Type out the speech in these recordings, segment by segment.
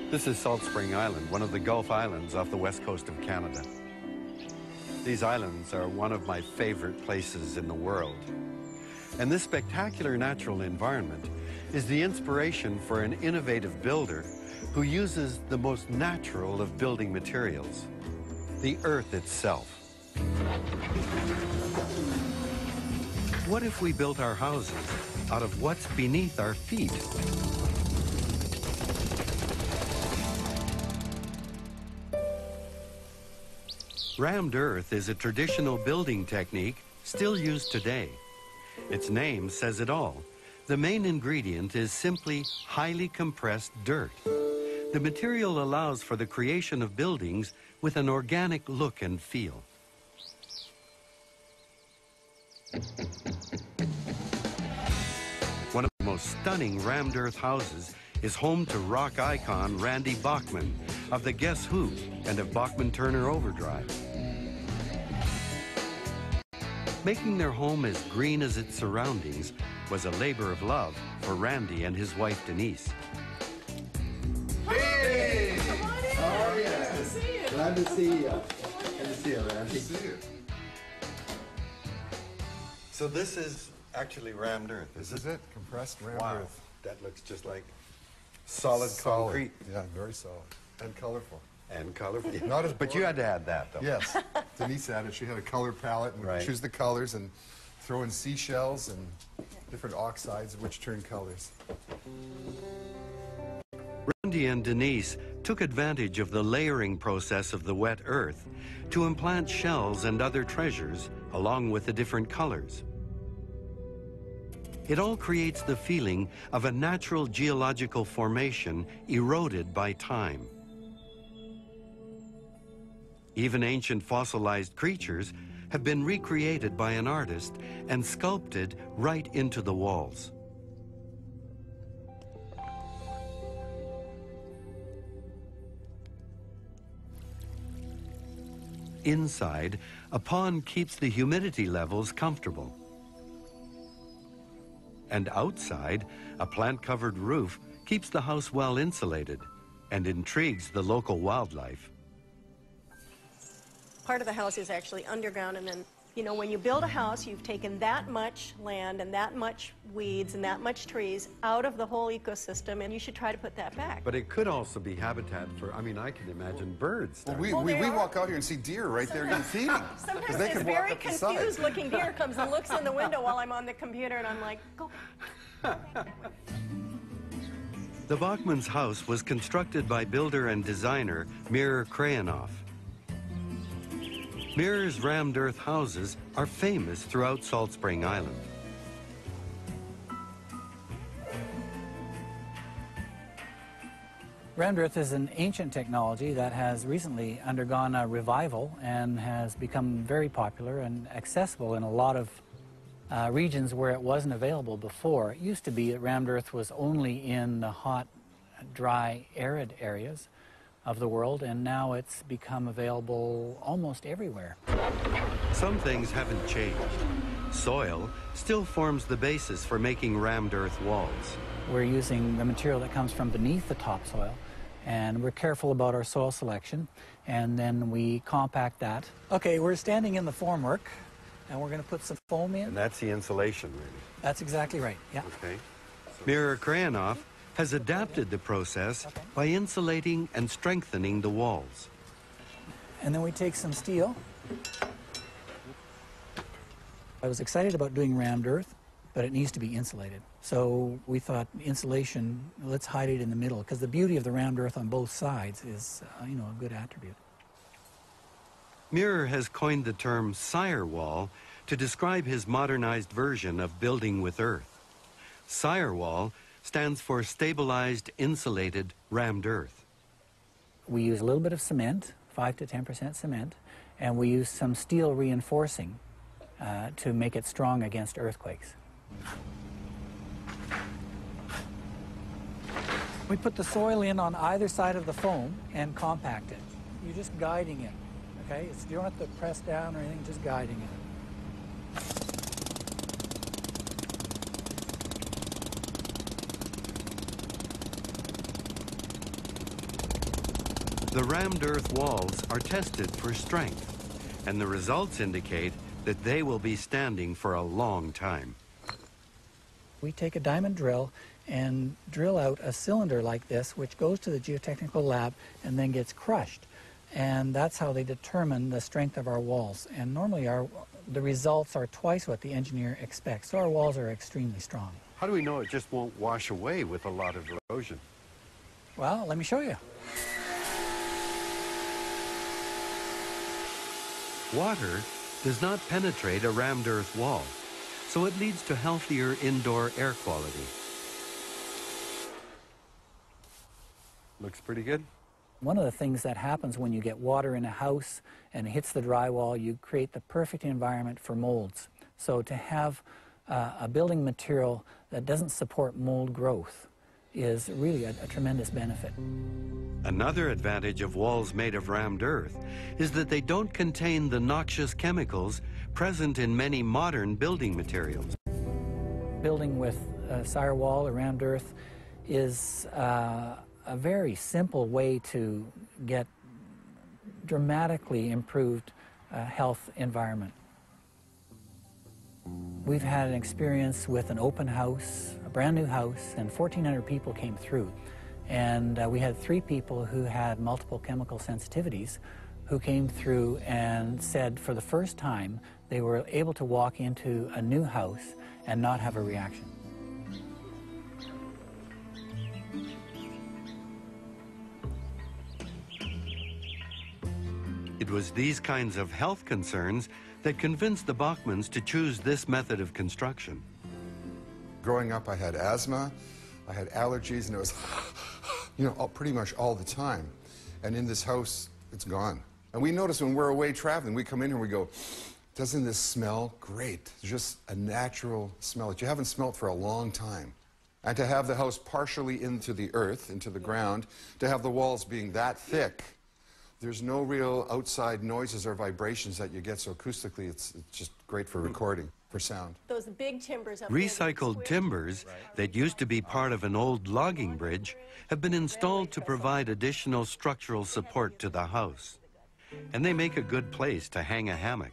This is Salt Spring Island, one of the Gulf Islands off the west coast of Canada. These islands are one of my favorite places in the world. And this spectacular natural environment is the inspiration for an innovative builder who uses the most natural of building materials, the earth itself. What if we built our houses out of what's beneath our feet? Rammed earth is a traditional building technique still used today. Its name says it all. The main ingredient is simply highly compressed dirt. The material allows for the creation of buildings with an organic look and feel. One of the most stunning rammed earth houses is home to rock icon Randy Bachman of the Guess Who and of Bachman Turner Overdrive. Making their home as green as its surroundings was a labor of love for Randy and his wife Denise. Hey! Come on in. Oh, yeah. Good to see you. Glad to see you. Good to see you, Randy. Good to see you. So this is actually rammed earth, This is it, compressed rammed Wow, earth. that looks just like solid concrete. Yeah, very solid and colorful. And colorful. Not as But you had to add that, though. Yes, Denise added. She had a color palette and Right. would choose the colors and throw in seashells and different oxides which turn colors. Randy and Denise took advantage of the layering process of the wet earth to implant shells and other treasures along with the different colors. It all creates the feeling of a natural geological formation eroded by time. Even ancient fossilized creatures have been recreated by an artist and sculpted right into the walls. Inside, a pond keeps the humidity levels comfortable. And outside, a plant-covered roof keeps the house well insulated and intrigues the local wildlife. Part of the house is actually underground, and then, you know, when you build a house, you've taken that much land and that much weeds and that much trees out of the whole ecosystem, and you should try to put that back. But it could also be habitat for, I mean, I can imagine birds. Well, there. we walk out here and see deer right there getting feeding. 'Cause Sometimes they this could walk very up the side. confused-looking deer comes and looks in the window while I'm on the computer, and I'm like, go. The Bachman's house was constructed by builder and designer Mir Krayanoff. Mir's rammed earth houses are famous throughout Salt Spring Island. Rammed earth is an ancient technology that has recently undergone a revival and has become very popular and accessible in a lot of regions where it wasn't available before. It used to be that rammed earth was only in the hot, dry, arid areas of the world, and now it's become available almost everywhere. Some things haven't changed. Soil still forms the basis for making rammed earth walls. We're using the material that comes from beneath the topsoil, and we're careful about our soil selection, and then we compact that. Okay, we're standing in the formwork, and we're going to put some foam in. And that's the insulation, really. That's exactly right, yeah. Okay. Mir Krayanoff has adapted the process by insulating and strengthening the walls. And then we take some steel. I was excited about doing rammed earth, but it needs to be insulated. So we thought insulation, let's hide it in the middle, because the beauty of the rammed earth on both sides is, you know, a good attribute. Mir has coined the term sire wall to describe his modernized version of building with earth. Sire wall stands for stabilized, insulated, rammed earth. We use a little bit of cement, 5 to 10% cement, and we use some steel reinforcing to make it strong against earthquakes. We put the soil in on either side of the foam and compact it. You're just guiding it, okay? You don't have to press down or anything, just guiding it. the rammed earth walls are tested for strength, and the results indicate that they will be standing for a long time. We take a diamond drill and drill out a cylinder like this, which goes to the geotechnical lab and then gets crushed. And that's how they determine the strength of our walls. And normally the results are twice what the engineer expects, so our walls are extremely strong. How do we know it just won't wash away with a lot of erosion? Well, let me show you. Water does not penetrate a rammed earth wall, so it leads to healthier indoor air quality. Looks pretty good. One of the things that happens when you get water in a house and it hits the drywall, you create the perfect environment for molds. So to have a building material that doesn't support mold growth is really a tremendous benefit. Another advantage of walls made of rammed earth is that they don't contain the noxious chemicals present in many modern building materials. Building with a sire wall or rammed earth is a very simple way to get dramatically improved health environment. We've had an experience with an open house, a brand new house, and 1,400 people came through. And we had 3 people who had multiple chemical sensitivities who came through and said for the first time they were able to walk into a new house and not have a reaction. It was these kinds of health concerns that convinced the Bachmans to choose this method of construction. Growing up, I had asthma, I had allergies, and it was, pretty much all the time. And in this house, it's gone. And we notice when we're away traveling, we come in here and we go, doesn't this smell great? It's just a natural smell that you haven't smelled for a long time. And to have the house partially into the earth, into the ground, to have the walls being that thick, there's no real outside noises or vibrations that you get, so acoustically it's just great for recording, for sound. Those big timbers up there, Recycled timbers that used to be part of an old logging bridge have been installed to provide additional structural support to the house. And they make a good place to hang a hammock.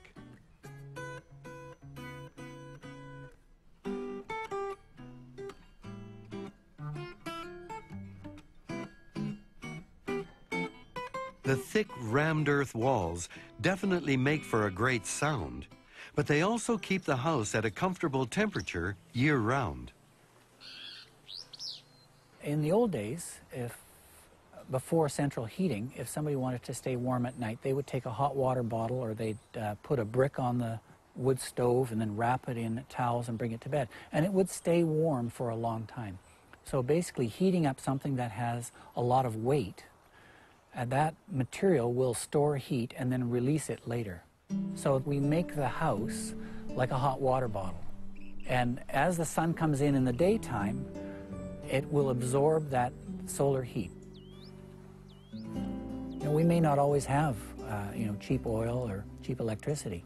The thick rammed earth walls definitely make for a great sound, but they also keep the house at a comfortable temperature year-round. In the old days, before central heating, if somebody wanted to stay warm at night, they would take a hot water bottle or they'd put a brick on the wood stove and then wrap it in towels and bring it to bed. And it would stay warm for a long time. So basically heating up something that has a lot of weight, that material will store heat and then release it later. So we make the house like a hot water bottle. And as the sun comes in the daytime, it will absorb that solar heat. We may not always have cheap oil or cheap electricity.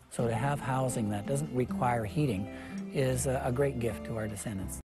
So to have housing that doesn't require heating is a great gift to our descendants.